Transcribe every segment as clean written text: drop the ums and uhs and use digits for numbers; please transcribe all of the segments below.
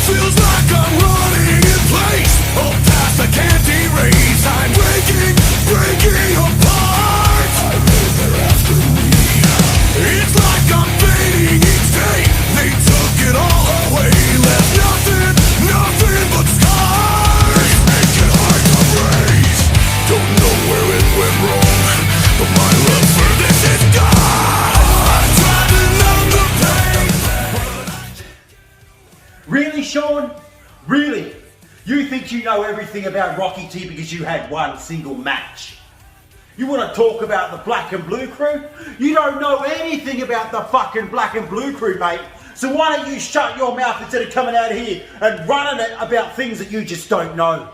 Feels like I'm running in place. Oh, past I can't erase. I'm breaking apart. I live there after me. It's like I'm fading each day. They took it all away. Left nothing but scars. Make it hard to raise. Don't know where it went wrong, but my love for this is gone. I'm driving on the pain. Really, Sean? Really? You think you know everything about Rocky T because you had one single match? You want to talk about the Black and Blue crew? You don't know anything about the fucking Black and Blue crew, mate. So why don't you shut your mouth instead of coming out here and running it about things that you just don't know?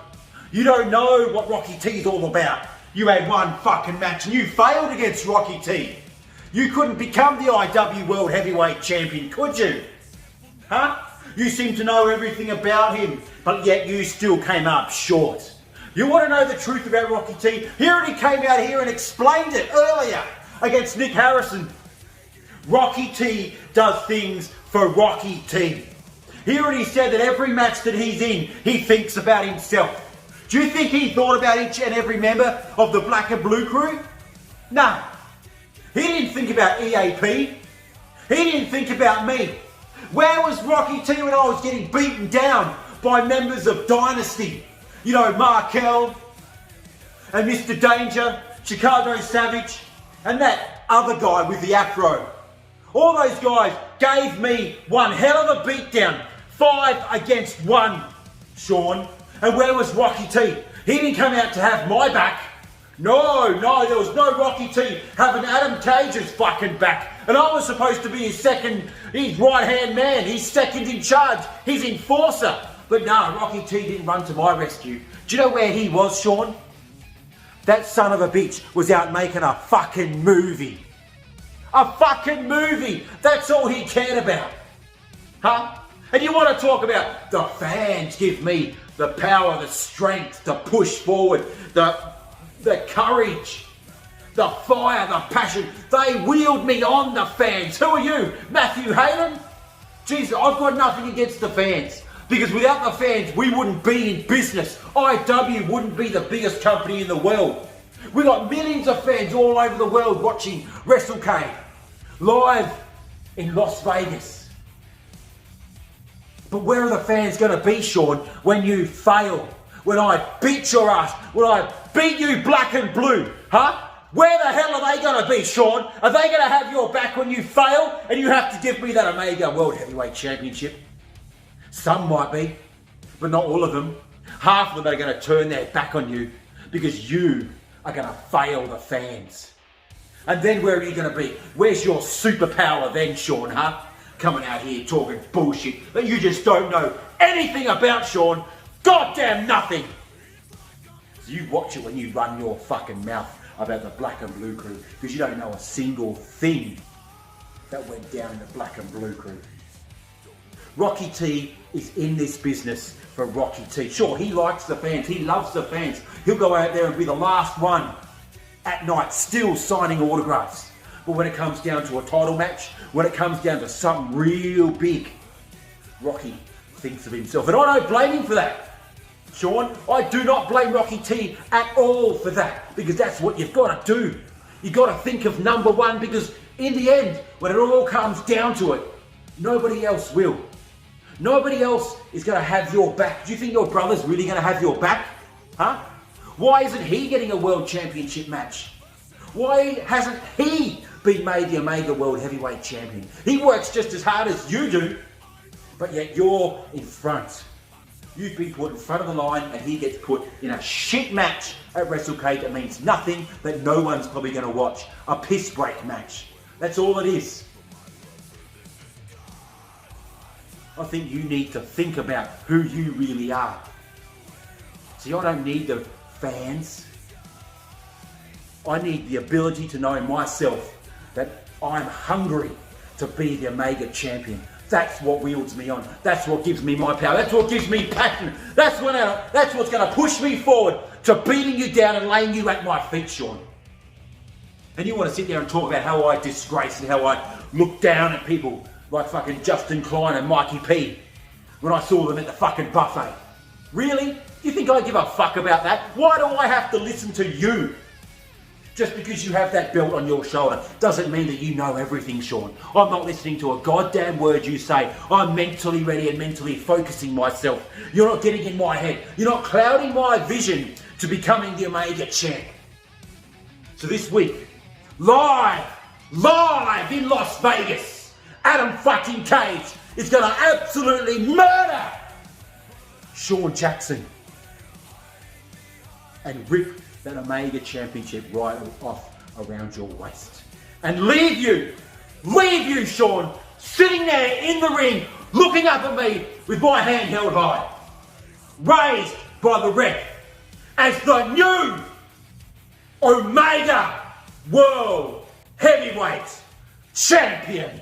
You don't know what Rocky T's all about. You had one fucking match and you failed against Rocky T. You couldn't become the IW World Heavyweight Champion, could you? Huh? You seem to know everything about him, but yet you still came up short. You want to know the truth about Rocky T? He already came out here and explained it earlier against Nick Harrison. Rocky T does things for Rocky T. He already said that every match that he's in, he thinks about himself. Do you think he thought about each and every member of the Black and Blue crew? No. He didn't think about EAP. He didn't think about me. Where was Rocky T when I was getting beaten down by members of Dynasty? You know, Markel and Mr. Danger, Chicago Savage, and that other guy with the afro. All those guys gave me one hell of a beatdown. 5 against 1, Sean. And where was Rocky T? He didn't come out to have my back. No, there was no Rocky T having Adam Cage's fucking back. And I was supposed to be his right-hand man, his second in charge, his enforcer. But no, Rocky T didn't run to my rescue. Do you know where he was, Sean? That son of a bitch was out making a fucking movie. A fucking movie! That's all he cared about. Huh? And you want to talk about the fans give me the power, the strength to push forward, the courage, the fire, the passion. They wheeled me on, the fans. Who are you? Matthew Hayden? Jesus, I've got nothing against the fans. Because without the fans, we wouldn't be in business. IW wouldn't be the biggest company in the world. We got millions of fans all over the world watching WRESTLECADE live in Las Vegas. But where are the fans going to be, Sean, when you fail? When I beat your ass? When I beat you black and blue? Huh? Where the hell are they going to be, Sean? Are they going to have your back when you fail and you have to give me that Omega World Heavyweight Championship? Some might be, but not all of them. Half of them are going to turn their back on you because you are going to fail the fans. And then where are you going to be? Where's your superpower then, Sean, huh? Coming out here talking bullshit that you just don't know anything about, Sean. Goddamn nothing. So you watch it when you run your fucking mouth about the Black and Blue crew because you don't know a single thing that went down in the Black and Blue crew. Rocky T is in this business for Rocky T. Sure, he likes the fans. He loves the fans. He'll go out there and be the last one at night still signing autographs. But when it comes down to a title match, when it comes down to something real big, Rocky thinks of himself. And I don't blame him for that. Sean, I do not blame Rocky T at all for that because that's what you've got to do. You've got to think of number one because in the end, when it all comes down to it, nobody else will. Nobody else is going to have your back. Do you think your brother's really going to have your back? Huh? Why isn't he getting a world championship match? Why hasn't he been made the Omega World Heavyweight Champion? He works just as hard as you do, but yet you're in front. You've been put in front of the line and he gets put in a shit match at WrestleCade that means nothing, that no one's probably going to watch. A piss break match. That's all it is. I think you need to think about who you really are. See, I don't need the fans. I need the ability to know myself that I'm hungry to be the Omega Champion. That's what wields me on. That's what gives me my power. That's what gives me passion. That's what's going to push me forward to beating you down and laying you at my feet, Sean. And you want to sit there and talk about how I disgrace and how I look down at people like fucking Justin Klein and Mikey P. when I saw them at the fucking buffet. Really? You think I give a fuck about that? Why do I have to listen to you? Just because you have that belt on your shoulder doesn't mean that you know everything, Sean. I'm not listening to a goddamn word you say. I'm mentally ready and mentally focusing myself. You're not getting in my head. You're not clouding my vision to becoming the Omega champ. So this week, live in Las Vegas, Adam fucking Cage is going to absolutely murder Sean Jackson and rip that Omega Championship right off around your waist. And leave you, Sean, sitting there in the ring, looking up at me with my hand held high, raised by the ref as the new Omega World Heavyweight Champion.